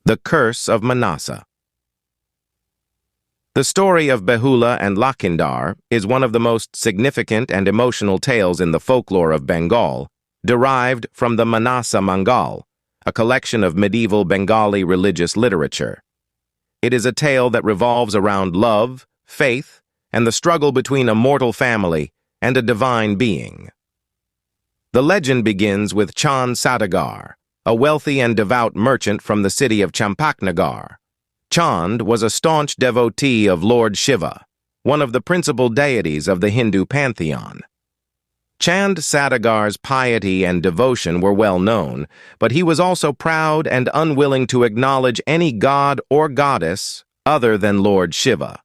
The Curse of Manasa. The story of Behula and Lakhindar is one of the most significant and emotional tales in the folklore of Bengal, derived from the Manasa Mangal, a collection of medieval Bengali religious literature. It is a tale that revolves around love, faith, and the struggle between a mortal family and a divine being. The legend begins with Chand Sadagar, a wealthy and devout merchant from the city of Champaknagar. Chand was a staunch devotee of Lord Shiva, one of the principal deities of the Hindu pantheon. Chand Sadagar's piety and devotion were well known, but he was also proud and unwilling to acknowledge any god or goddess other than Lord Shiva.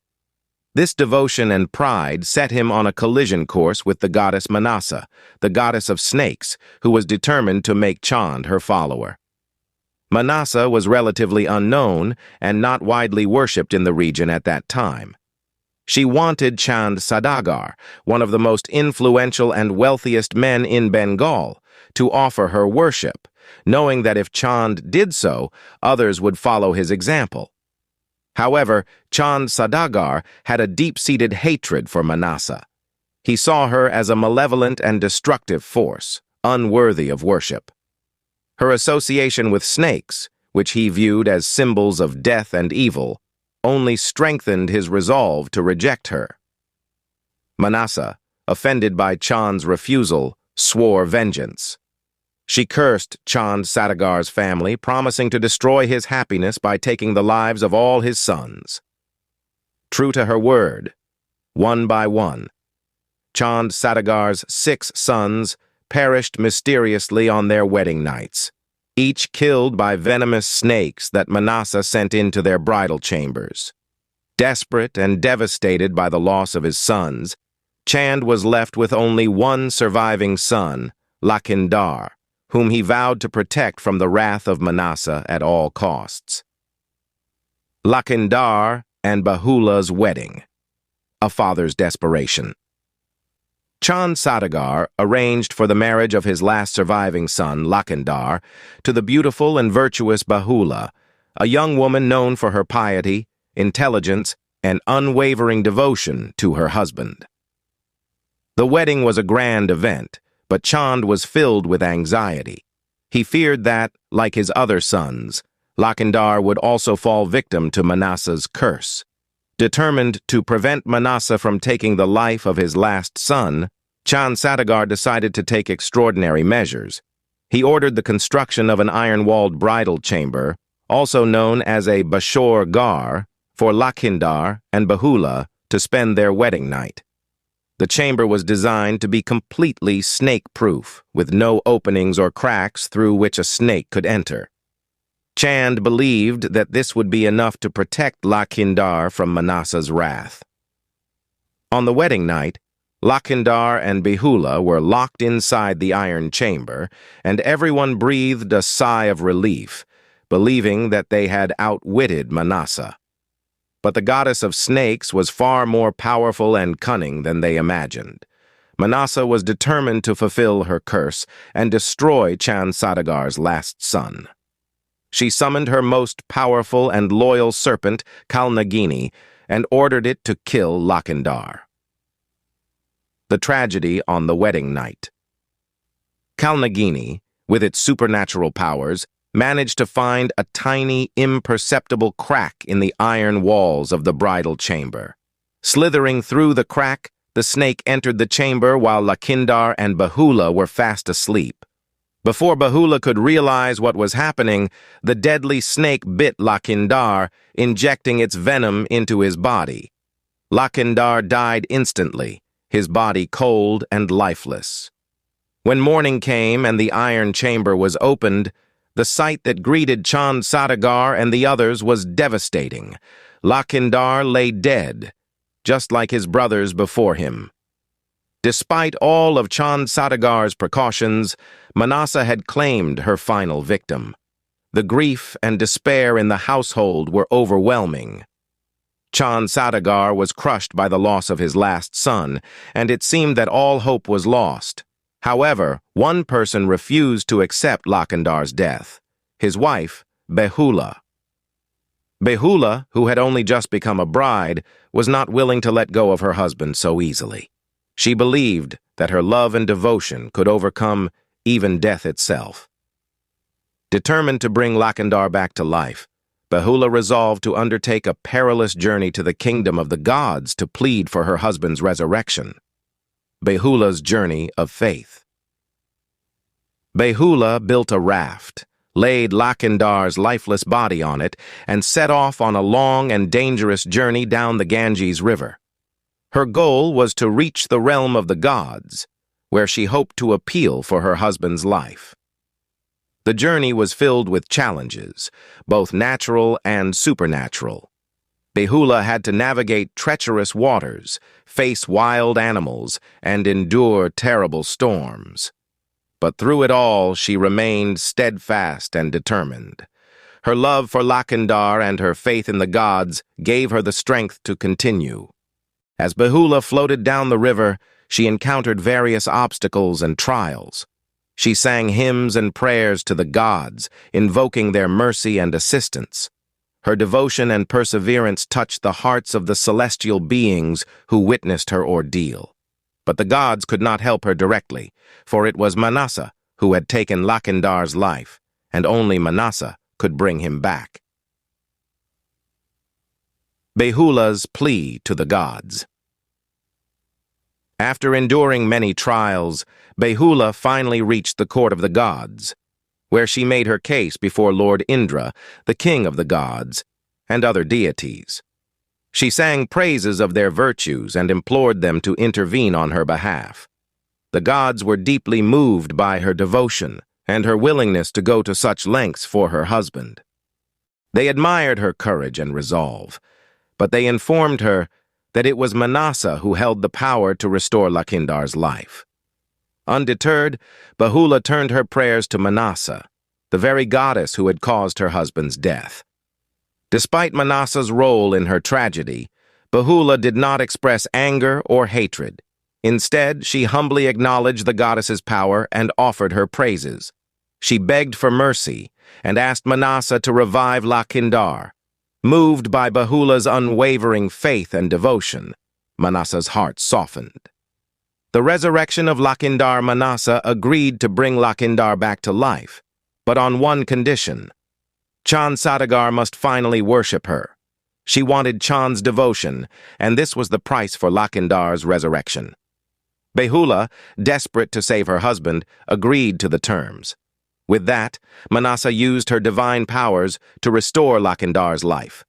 This devotion and pride set him on a collision course with the goddess Manasa, the goddess of snakes, who was determined to make Chand her follower. Manasa was relatively unknown and not widely worshipped in the region at that time. She wanted Chand Sadagar, one of the most influential and wealthiest men in Bengal, to offer her worship, knowing that if Chand did so, others would follow his example. However, Chand Sadagar had a deep-seated hatred for Manasa. He saw her as a malevolent and destructive force, unworthy of worship. Her association with snakes, which he viewed as symbols of death and evil, only strengthened his resolve to reject her. Manasa, offended by Chand's refusal, swore vengeance. She cursed Chand Sadagar's family, promising to destroy his happiness by taking the lives of all his sons. True to her word, one by one, Chand Sadagar's 6 sons perished mysteriously on their wedding nights, each killed by venomous snakes that Manasa sent into their bridal chambers. Desperate and devastated by the loss of his sons, Chand was left with only one surviving son, Lakhindar, whom he vowed to protect from the wrath of Manasa at all costs. Lakhindar and Behula's wedding, a father's desperation. Chand Sadagar arranged for the marriage of his last surviving son, Lakhindar, to the beautiful and virtuous Behula, a young woman known for her piety, intelligence, and unwavering devotion to her husband. The wedding was a grand event, but Chand was filled with anxiety. He feared that, like his other sons, Lakhindar would also fall victim to Manasa's curse. Determined to prevent Manasa from taking the life of his last son, Chand Sadagar decided to take extraordinary measures. He ordered the construction of an iron-walled bridal chamber, also known as a Bashor Gar, for Lakhindar and Behula to spend their wedding night. The chamber was designed to be completely snake-proof, with no openings or cracks through which a snake could enter. Chand believed that this would be enough to protect Lakhindar from Manasa's wrath. On the wedding night, Lakhindar and Behula were locked inside the iron chamber, and everyone breathed a sigh of relief, believing that they had outwitted Manasa. But the goddess of snakes was far more powerful and cunning than they imagined. Manasa was determined to fulfill her curse and destroy Chand Sadagar's last son. She summoned her most powerful and loyal serpent, Kalnagini, and ordered it to kill Lakhindar. The tragedy on the wedding night. Kalnagini, with its supernatural powers, managed to find a tiny, imperceptible crack in the iron walls of the bridal chamber. Slithering through the crack, the snake entered the chamber while Lakhindar and Behula were fast asleep. Before Behula could realize what was happening, the deadly snake bit Lakhindar, injecting its venom into his body. Lakhindar died instantly, his body cold and lifeless. When morning came and the iron chamber was opened, the sight that greeted Chand Sadagar and the others was devastating. Lakhindar lay dead, just like his brothers before him. Despite all of Chand Sadagar's precautions, Manasa had claimed her final victim. The grief and despair in the household were overwhelming. Chand Sadagar was crushed by the loss of his last son, and it seemed that all hope was lost. However, one person refused to accept Lakhindar's death, his wife, Behula. Behula, who had only just become a bride, was not willing to let go of her husband so easily. She believed that her love and devotion could overcome even death itself. Determined to bring Lakhindar back to life, Behula resolved to undertake a perilous journey to the kingdom of the gods to plead for her husband's resurrection. Behula's journey of faith. Behula built a raft, laid Lakhindar's lifeless body on it, and set off on a long and dangerous journey down the Ganges River. Her goal was to reach the realm of the gods, where she hoped to appeal for her husband's life. The journey was filled with challenges, both natural and supernatural. Behula had to navigate treacherous waters, face wild animals, and endure terrible storms. But through it all, she remained steadfast and determined. Her love for Lakhindar and her faith in the gods gave her the strength to continue. As Behula floated down the river, she encountered various obstacles and trials. She sang hymns and prayers to the gods, invoking their mercy and assistance. Her devotion and perseverance touched the hearts of the celestial beings who witnessed her ordeal. But the gods could not help her directly, for it was Manasa who had taken Lakhindar's life, and only Manasa could bring him back. Behula's plea to the gods. After enduring many trials, Behula finally reached the court of the gods, where she made her case before Lord Indra, the king of the gods, and other deities. She sang praises of their virtues and implored them to intervene on her behalf. The gods were deeply moved by her devotion and her willingness to go to such lengths for her husband. They admired her courage and resolve, but they informed her that it was Manasa who held the power to restore Lakhindar's life. Undeterred, Behula turned her prayers to Manasa, the very goddess who had caused her husband's death. Despite Manasa's role in her tragedy, Behula did not express anger or hatred. Instead, she humbly acknowledged the goddess's power and offered her praises. She begged for mercy and asked Manasa to revive Lakhindar. Moved by Behula's unwavering faith and devotion, Manasa's heart softened. The resurrection of Lakhindar, Manasa agreed to bring Lakhindar back to life, but on one condition. Chand Saudagar must finally worship her. She wanted Chand's devotion, and this was the price for Lakhindar's resurrection. Behula, desperate to save her husband, agreed to the terms. With that, Manasa used her divine powers to restore Lakhindar's life.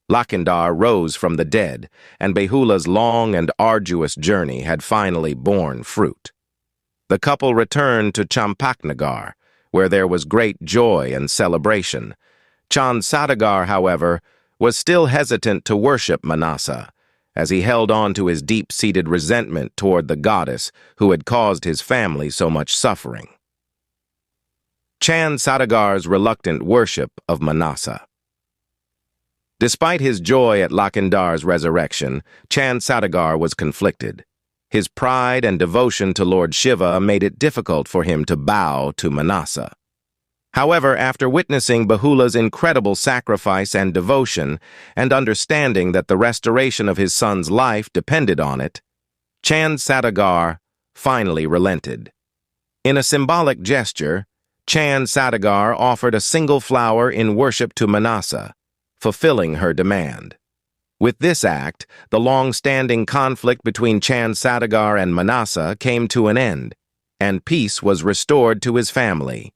Lakhindar rose from the dead, and Behula's long and arduous journey had finally borne fruit. The couple returned to Champaknagar, where there was great joy and celebration. Chand Saudagar, however, was still hesitant to worship Manasa, as he held on to his deep-seated resentment toward the goddess who had caused his family so much suffering. Chand Saudagar's reluctant worship of Manasa. Despite his joy at Lakhindar's resurrection, Chand Saudagar was conflicted. His pride and devotion to Lord Shiva made it difficult for him to bow to Manasa. However, after witnessing Behula's incredible sacrifice and devotion, and understanding that the restoration of his son's life depended on it, Chand Saudagar finally relented. In a symbolic gesture, Chand Saudagar offered a single flower in worship to Manasa, fulfilling her demand. With this act, the long-standing conflict between Chand Saudagar and Manasa came to an end, and peace was restored to his family.